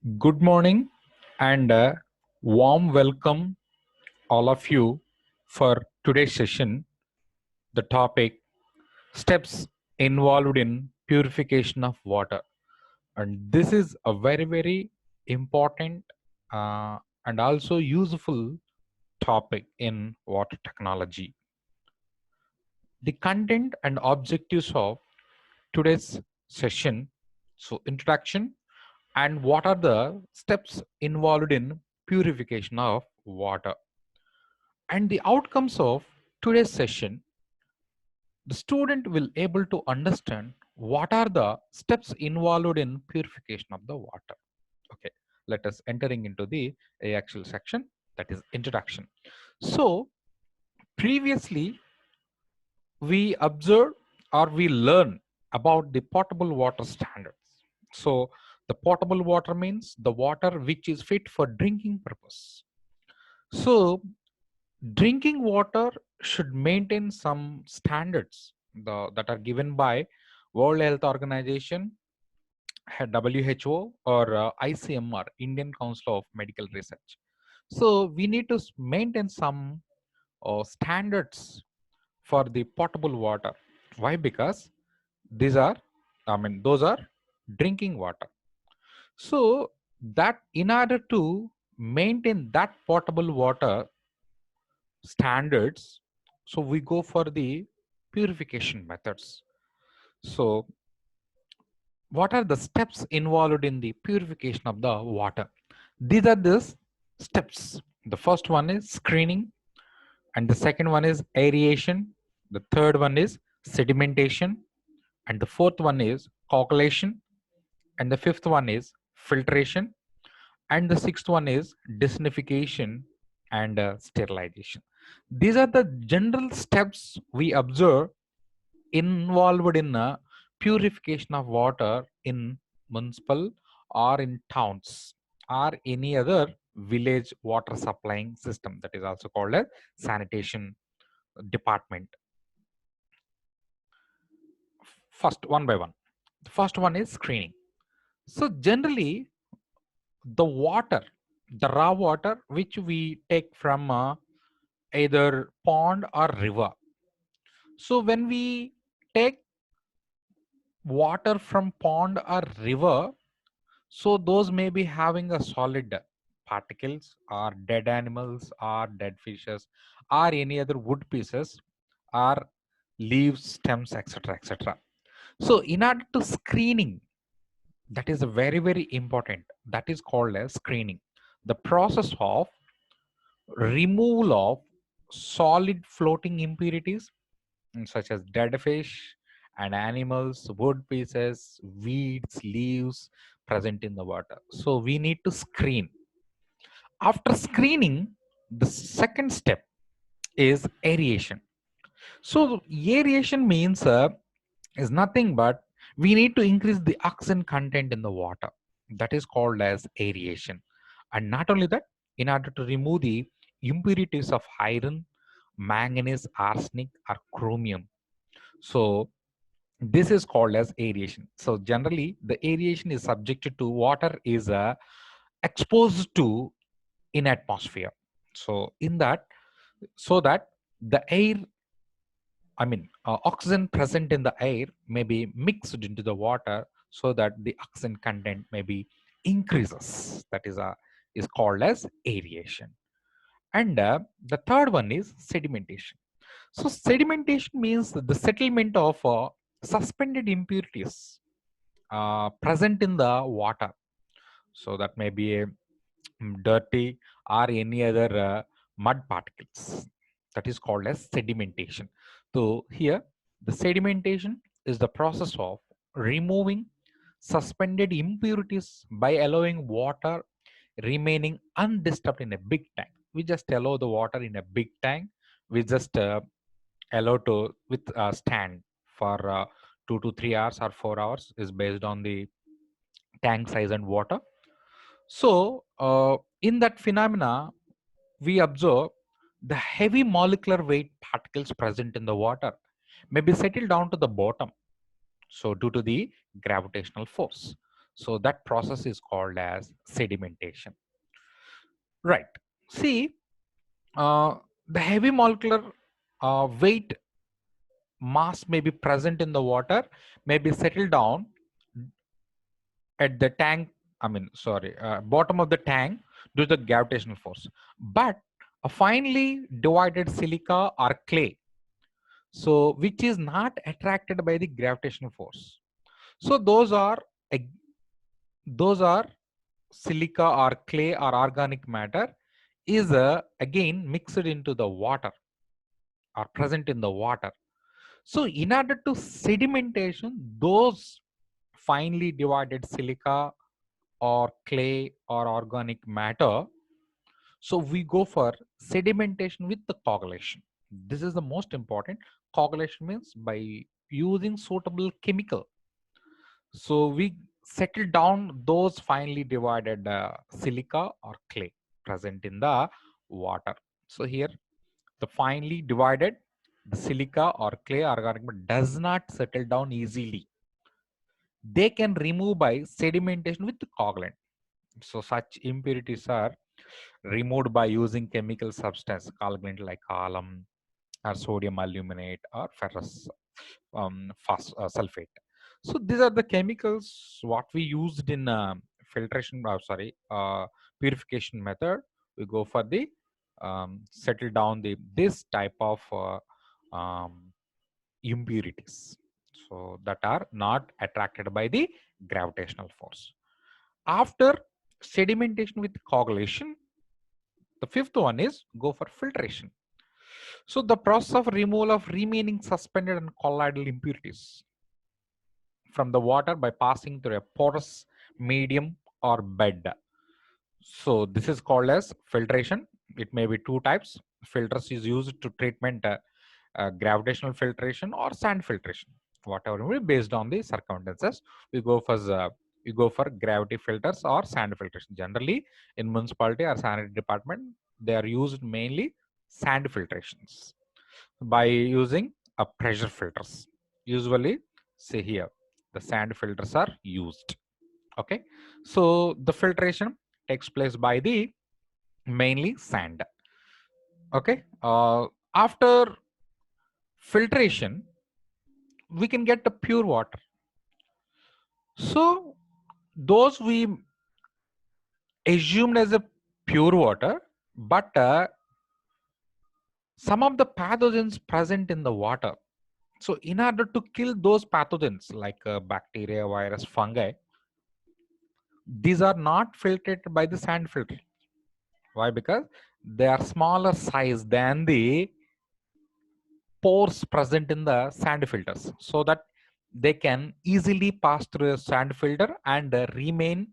Good morning and warm welcome all of you for today's session. The topic steps involved in purification of water. And this is a very important uh, and also useful topic in water technology. The content and objectives of today's session. So, introduction and what are the steps involved in purification of water. And the outcomes of today's session, the student will able to understand what are the steps involved in purification of the water. Okay, let us entering into the actual section, that is introduction. So previously we observe or we learn about the potable water standards. So the potable water means the water which is fit for drinking purpose. So drinking water should maintain some standards that are given by World Health Organization, WHO, or ICMR, Indian Council of Medical Research. So we need to maintain some standards for the potable water. Why? Because these are, those are drinking water. So that in order to maintain that potable water standards, so we go for the purification methods. So what are the steps involved in the purification of the water? These are the steps. The first one is screening, and the second one is aeration, the third one is sedimentation, and the fourth one is coagulation, and the fifth one is filtration, and the sixth one is designification and sterilization. These are the general steps we observe involved in purification of water in municipal or in towns or any other village water supplying system, that is also called as sanitation department. First, one by one. The first one is screening. So generally the water, the raw water which we take from either pond or river. So when we take water from pond or river, so those may be having a solid particles or dead animals or dead fishes or any other wood pieces or leaves, stems, etc, etc. So in order to screening, that is a very important, that is called as screening, the process of removal of solid floating impurities such as dead fish and animals, wood pieces, weeds, leaves present in the water. So we need to screen. After screening, the second step is aeration. So aeration means is nothing but we need to increase the oxygen content in the water. That is called as aeration. And not only that, in order to remove the impurities of iron, manganese, arsenic, or chromium. So this is called as aeration. So generally the aeration is subjected to water is exposed to in atmosphere. So in that, so that the air, oxygen present in the air may be mixed into the water so that the oxygen content may be increases. That is called as aeration. And the third one is sedimentation. So sedimentation means the settlement of suspended impurities present in the water. So that may be a dirty or any other mud particles. That is called as sedimentation. So here the sedimentation is the process of removing suspended impurities by allowing water remaining undisturbed in a big tank. We just allow the water in a big tank. We just allow to with a stand for 2 to 3 hours or 4 hours is based on the tank size and water. So in that phenomena, we observe the heavy molecular weight particles present in the water may be settled down to the bottom. So due to the gravitational force. So that process is called as sedimentation. Right. See, the heavy molecular weight mass may be present in the water, may be settled down at the tank, bottom of the tank due to the gravitational force. But a finely divided silica or clay, so which is not attracted by the gravitational force. So those are silica or clay or organic matter is again mixed into the water or present in the water. So in order to sedimentation, those finely divided silica or clay or organic matter, so we go for sedimentation with the coagulation. This is the most important. Coagulation means by using suitable chemical. So we settle down those finely divided silica or clay present in the water. So here the finely divided the silica or clay organic matter does not settle down easily. They can remove by sedimentation with the coagulant. So such impurities are removed by using chemical substance coagulant like alum or sodium aluminate or ferrous sulfate. So these are the chemicals what we used in filtration, purification method. We go for the settle down this type of impurities, so that are not attracted by the gravitational force. After sedimentation with coagulation, the fifth one is go for filtration. So the process of removal of remaining suspended and colloidal impurities from the water by passing through a porous medium or bed. So this is called as filtration. It may be two types. Filters is used to treatment gravitational filtration or sand filtration, whatever based on the circumstances. We go for gravity filters or sand filtration. Generally in municipality or sanitary department, they are used mainly sand filtrations by using a pressure filters. Usually, say here, the sand filters are used. Okay, so the filtration takes place by the mainly sand. Okay, after filtration, we can get the pure water. So those we assumed as a pure water, but some of the pathogens present in the water. So in order to kill those pathogens like bacteria, virus, fungi, these are not filtered by the sand filter. Why? Because they are smaller size than the pores present in the sand filters, so that they can easily pass through a sand filter and remain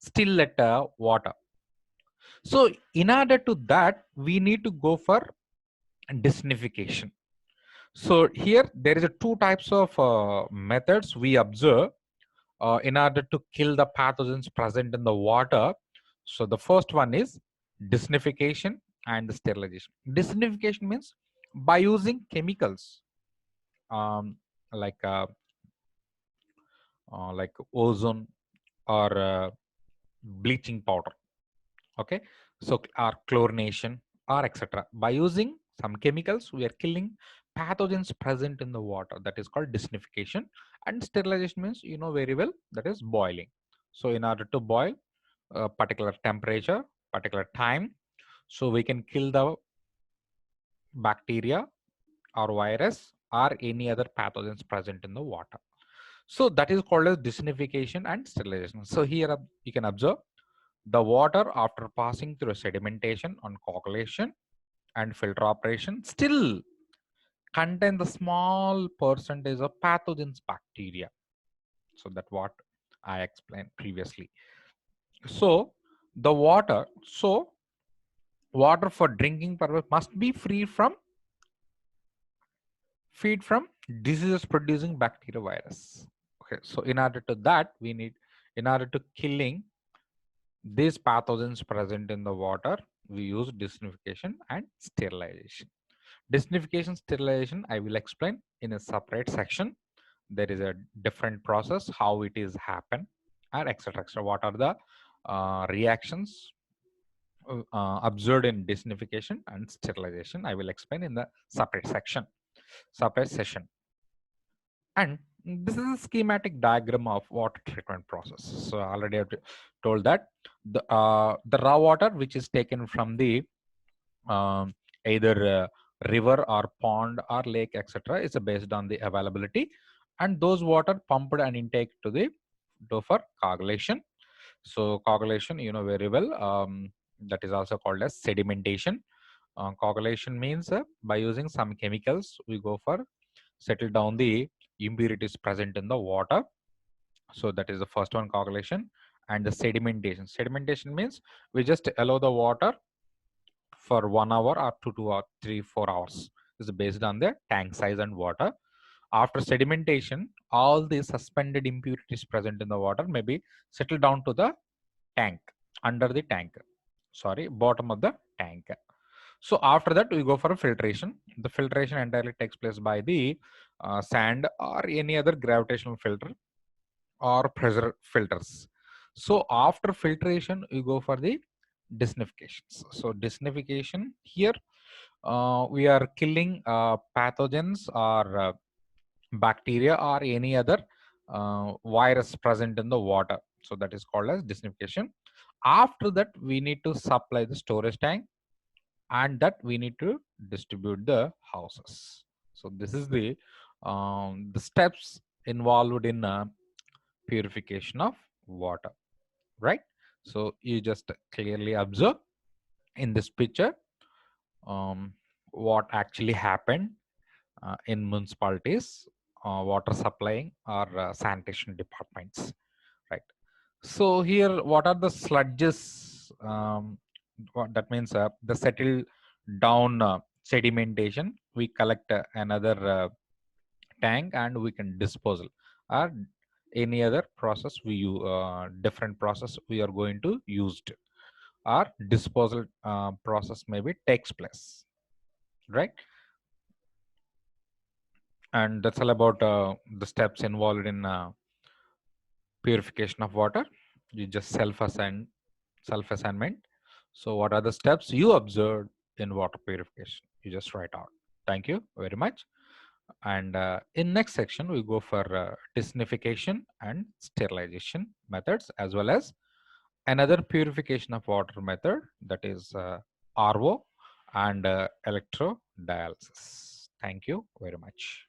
still at water. So in order to that, we need to go for designification. So here there is a two types of methods we observe in order to kill the pathogens present in the water. So the first one is designification and sterilization. Designification means by using chemicals um, like ozone or bleaching powder. Okay, so or chlorination or etc. By using some chemicals, we are killing pathogens present in the water. That is called designification. And sterilization means, you know very well, that is boiling. So in order to boil a particular temperature, particular time, so we can kill the bacteria or virus or any other pathogens present in the water. So that is called as designification and sterilization. So here you can observe the water after passing through sedimentation on coagulation and filter operation still contain the small percentage of pathogens bacteria. So that what I explained previously. So the water for drinking purpose must be free from diseases producing bacteria virus. Okay, so in order to that, we need, in order to killing these pathogens present in the water, we use designification and sterilization. Designification, sterilization, I will explain in a separate section. There is a different process how it is happen and etc. etc. What are the reactions observed in designification and sterilization? I will explain in the separate session. And this is a schematic diagram of water treatment process. So already I've told that the raw water which is taken from the either river or pond or lake etc. is based on the availability, and those water pumped and intake to the for coagulation. So coagulation, you know very well, that is also called as sedimentation. Coagulation means by using some chemicals we go for settle down the impurities present in the water. So that is the first one, coagulation. And the sedimentation. Sedimentation means we just allow the water for 1 hour or 2 or 3 4 hours. This is based on the tank size and water. After sedimentation, all the suspended impurities present in the water may be settled down to the tank, under the tank, sorry, bottom of the tank. So after that we go for filtration. The filtration entirely takes place by the sand or any other gravitational filter or pressure filters. So after filtration we go for the designifications. So designification here, we are killing pathogens or bacteria or any other virus present in the water. So that is called as designification. After that we need to supply the storage tank, and that we need to distribute the houses. So this is the steps involved in purification of water, right? So you just clearly observe in this picture what actually happened in municipalities, water supplying or sanitation departments, right? So here, what are the sludges? What that means, the settled down sedimentation. We collect another tank and we can disposal, or any other process we use, different process we are going to use, or disposal process maybe takes place, right? And that's all about the steps involved in purification of water. You just self-assignment. So what are the steps you observed in water purification? You just write out. Thank you very much. And in next section we go for designification and sterilization methods, as well as another purification of water method, that is RO and electrodialysis. Thank you very much.